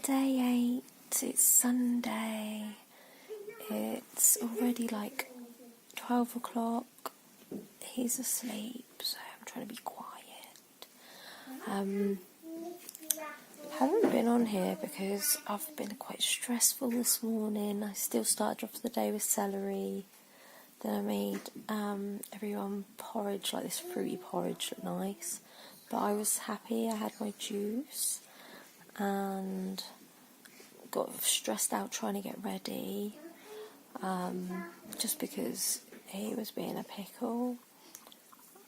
day 8, it's Sunday, it's already like 12 o'clock, he's asleep, so I'm trying to be quiet. Haven't been on here because I've been quite stressful this morning. I still started off the day with celery, then I made everyone porridge, like this fruity porridge, looked nice, but I was happy. I had my juice and got stressed out trying to get ready, just because he was being a pickle.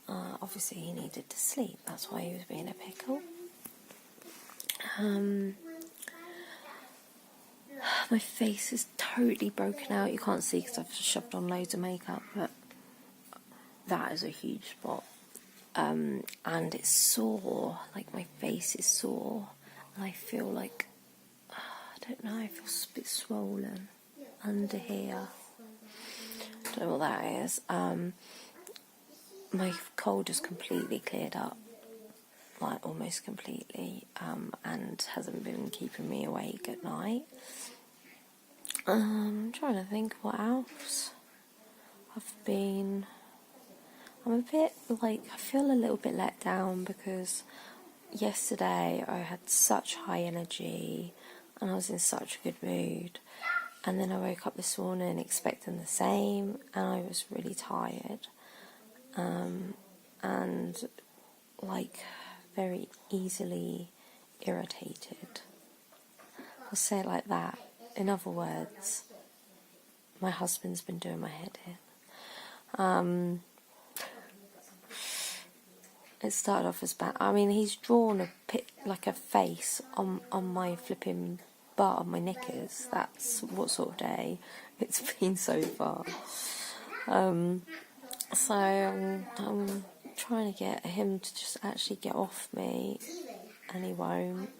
Obviously he needed to sleep, that's why he was being a pickle. My face is totally broken out. You can't see because I've shoved on loads of makeup, but that is a huge spot. And it's sore, like my face is sore, and I feel like, I don't know, I feel a bit swollen under here. Don't know what that is. My cold has completely cleared up, like almost completely, and hasn't been keeping me awake at night. I'm trying to think what else. I'm a bit like, I feel a little bit let down because yesterday I had such high energy and I was in such a good mood, and then I woke up this morning expecting the same, and I was really tired, and like very easily irritated. I'll say it like that. In other words, my husband's been doing my head in. It started off as bad. I mean, he's drawn like a face on my flipping butt of my knickers. That's what sort of day it's been so far. So I'm trying to get him to just actually get off me, and he won't.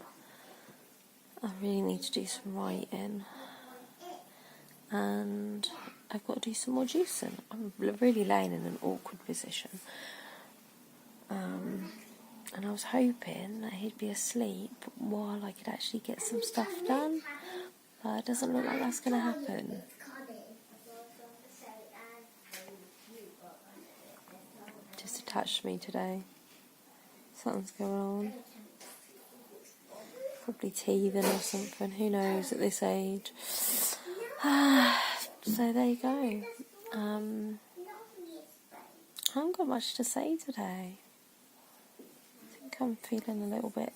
I really need to do some writing, and I've got to do some more juicing. I'm really laying in an awkward position. And I was hoping that he'd be asleep while I could actually get some stuff done, but it doesn't look like that's going to happen. Just attached to me today. Something's going on. Probably teething or something, who knows at this age. So there you go. I haven't got much to say today. I think I'm feeling a little bit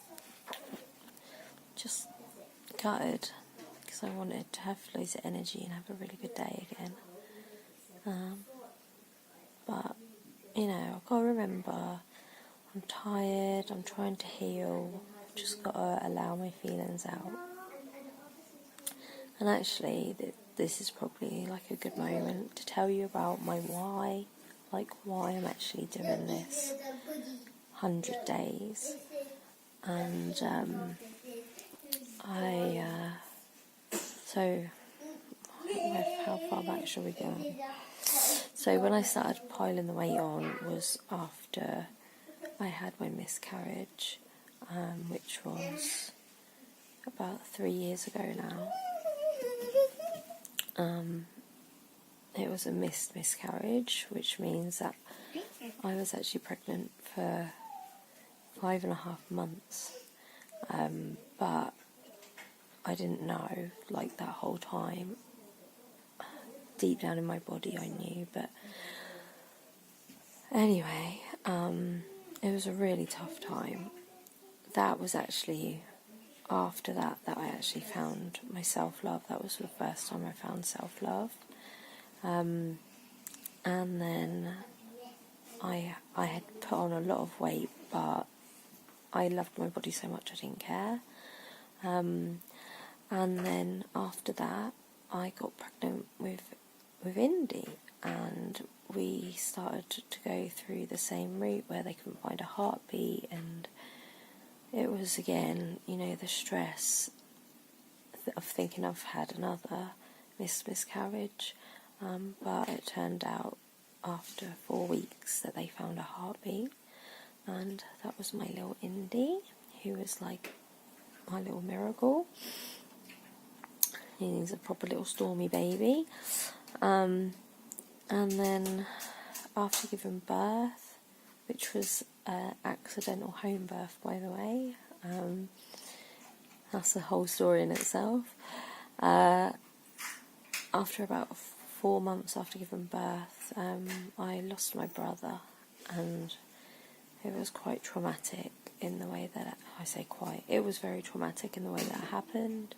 just gutted because I wanted to have loads of energy and have a really good day again. But, you know, I've got to remember, I'm tired, I'm trying to heal, I've just got to allow my feelings out. And actually, this is probably like a good moment to tell you about my why, like why I'm actually doing this 100 days. And so how far back shall we go? So when I started piling the weight on was after I had my miscarriage, which was about 3 years ago now. It was a missed miscarriage, which means that I was actually pregnant for 5.5 months, but I didn't know, like, that whole time. Deep down in my body I knew, but anyway, it was a really tough time. That was actually after that I actually found my self-love. That was the first time I found self-love. And then I had put on a lot of weight, but I loved my body so much I didn't care. And then after that I got pregnant with Indy, and we started to go through the same route where they couldn't find a heartbeat, and it was again, you know, the stress of thinking I've had another miscarriage, but it turned out after 4 weeks that they found a heartbeat, and that was my little Indy, who was like my little miracle. He's a proper little stormy baby. And then after giving birth, which was an accidental home birth, by the way, that's a whole story in itself. After about 4 months after giving birth, I lost my brother, and it was quite traumatic in the way that, it was very traumatic in the way that happened.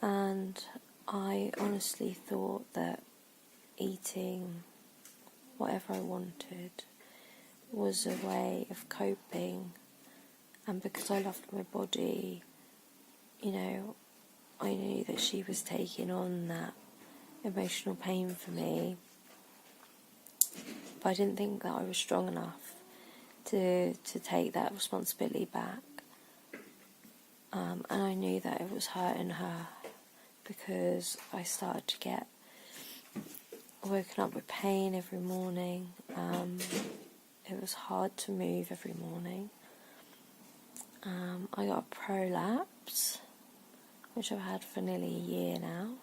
And I honestly thought that eating whatever I wanted was a way of coping, and because I loved my body, I knew that she was taking on that emotional pain for me, but I didn't think that I was strong enough to take that responsibility back. And I knew that it was hurting her, because I started to get woken up with pain every morning. It was hard to move every morning. I got a prolapse, which I've had for nearly a year now,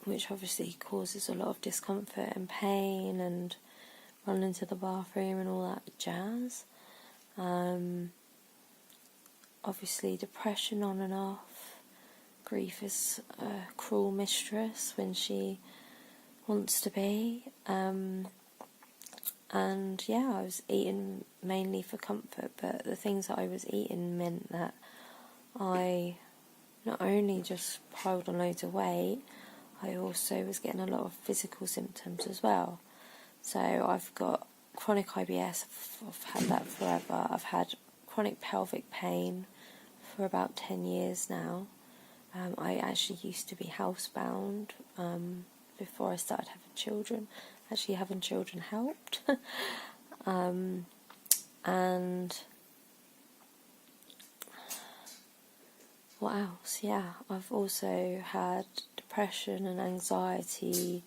which obviously causes a lot of discomfort and pain and running to the bathroom and all that jazz. Obviously depression on and off. Grief is a cruel mistress when she wants to be. And yeah, I was eating mainly for comfort, but the things that I was eating meant that I not only just piled on loads of weight, I also was getting a lot of physical symptoms as well. So I've got chronic IBS, I've had that forever. I've had chronic pelvic pain for about 10 years now. I actually used to be housebound before I started having children. Actually, having children helped. And what else? Yeah, I've also had depression and anxiety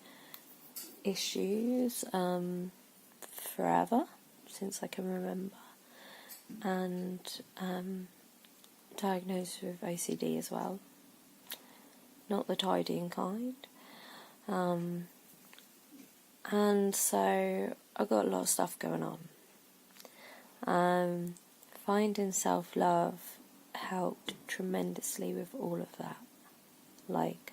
issues forever, since I can remember. And diagnosed with OCD as well. Not the tidying kind. And so I got a lot of stuff going on. Finding self-love helped tremendously with all of that. Like,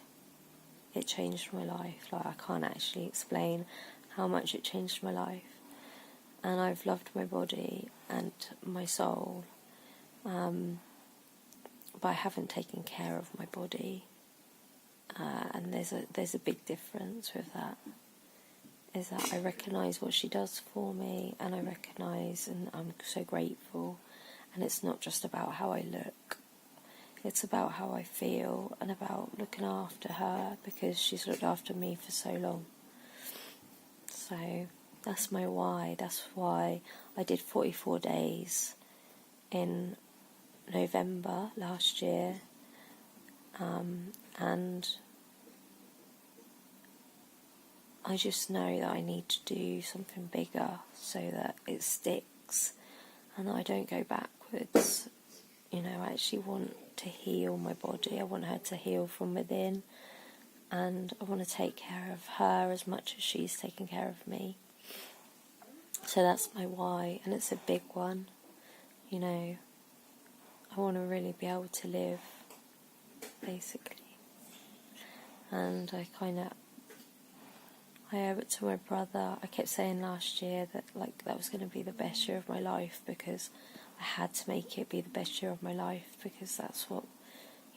it changed my life. Like, I can't actually explain how much it changed my life. And I've loved my body and my soul, but I haven't taken care of my body. And there's a big difference with that. Is that I recognise what she does for me, and I recognise, and I'm so grateful. And it's not just about how I look, it's about how I feel and about looking after her, because she's looked after me for so long. So that's my why. That's why I did 44 days in November last year, and I just know that I need to do something bigger so that it sticks and that I don't go backwards. I actually want to heal my body. I want her to heal from within, and I want to take care of her as much as she's taking care of me. So that's my why, and it's a big one. I want to really be able to live, basically. And I owe it to my brother. I kept saying last year that that was going to be the best year of my life, because I had to make it be the best year of my life, because that's what,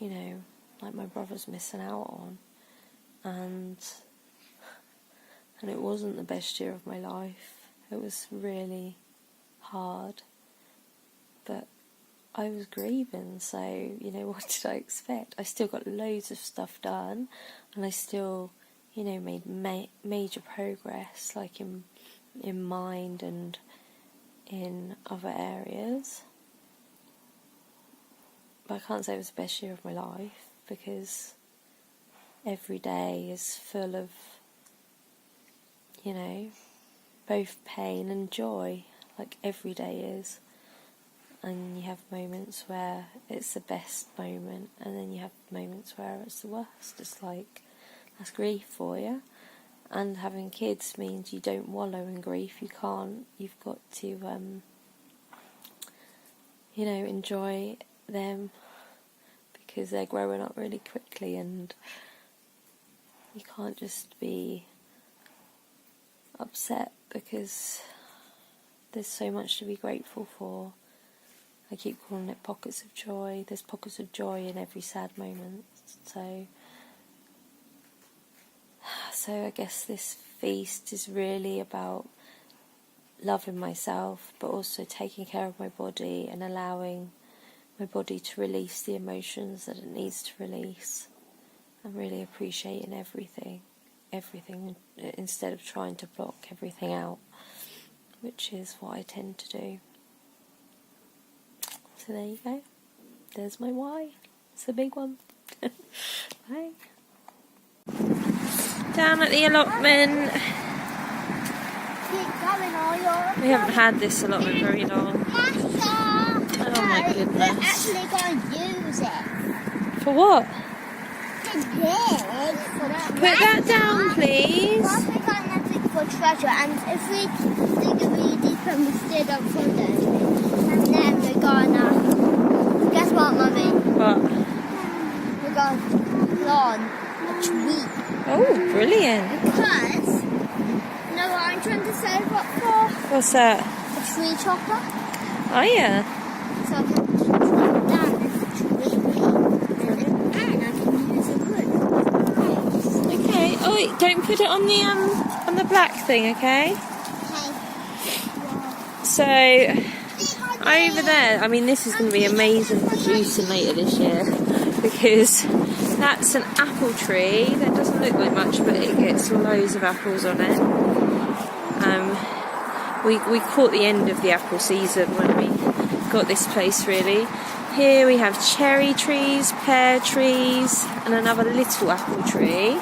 my brother's missing out on. And it wasn't the best year of my life. It was really hard. But I was grieving, so, what did I expect? I still got loads of stuff done, and I still, made major progress, like in mind and in other areas. But I can't say it was the best year of my life, because every day is full of, both pain and joy, like every day is. and you have moments where it's the best moment, and then you have moments where it's the worst. It's like, that's grief for you. And having kids means you don't wallow in grief. You can't. You've got to, enjoy them, because they're growing up really quickly, and you can't just be upset because there's so much to be grateful for. I keep calling it pockets of joy. There's pockets of joy in every sad moment. So I guess this feast is really about loving myself, but also taking care of my body and allowing my body to release the emotions that it needs to release, and really appreciating everything instead of trying to block everything out, which is what I tend to do. So there you go. There's my why. It's a big one. Bye. Down at the allotment. We haven't had this allotment very long. Oh my goodness. We're actually going to use it. For what? To dig for that. Put that down, please. First we're going to dig for treasure, and if we dig it really deep and we still don't find anything, and then we're going to, guess what, Mummy? What? We're going to plant a tree. Oh, brilliant. Because, you know what I'm trying to save up for? What's that? A tree chopper. Oh, yeah. So I can chop down this tree, and I can use it wood. Okay. Oh, wait, don't put it on the black thing, okay? So, over there, I mean, this is going to be amazing producing later this year, because that's an apple tree that doesn't look like much, but it gets loads of apples on it. We caught the end of the apple season when we got this place, really. Here we have cherry trees, pear trees, and another little apple tree.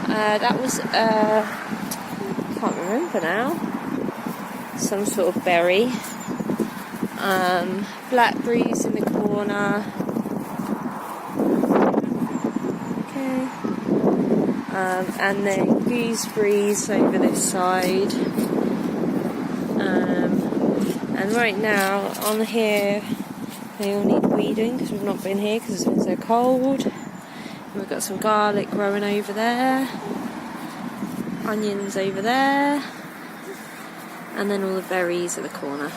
That was, can't remember now, some sort of berry. Blackberries in the corner. Okay. And then gooseberries over this side. And right now, on here, they all need weeding because we've not been here because it's been so cold. And we've got some garlic growing over there. Onions over there. And then all the berries at the corner.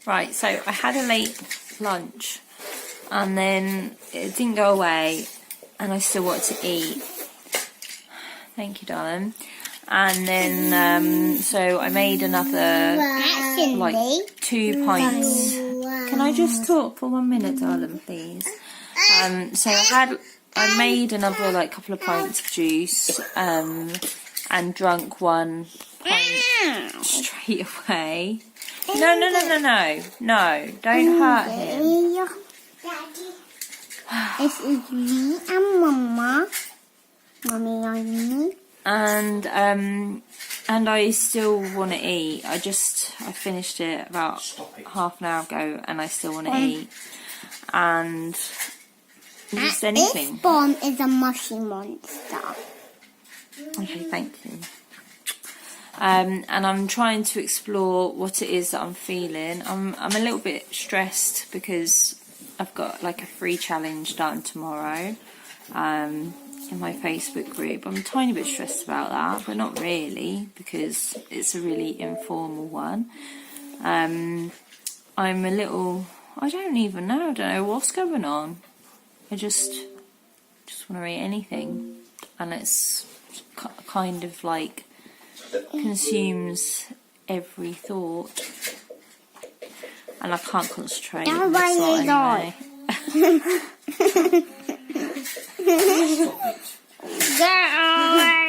Right, so I had a late lunch and then it didn't go away and I still wanted to eat. Thank you, darling. And then, so I made another, like, 2 pints. Can I just talk for 1 minute, darling, please? So I made another, like, couple of pints of juice, and drunk 1 pint straight away. No, don't hurt him. This is me and Mama. Mummy and me. And I still want to eat. I finished it about half an hour ago, and I still want to eat. And just anything. This bomb is a mushy monster. Okay, thank you. And I'm trying to explore what it is that I'm feeling. I'm a little bit stressed because I've got like a free challenge done tomorrow. In my Facebook group. I'm a tiny bit stressed about that, but not really, because it's a really informal one. I'm a little, I don't know what's going on. I just want to eat anything, and it's kind of like consumes every thought, and I can't concentrate. Anyway. Get away!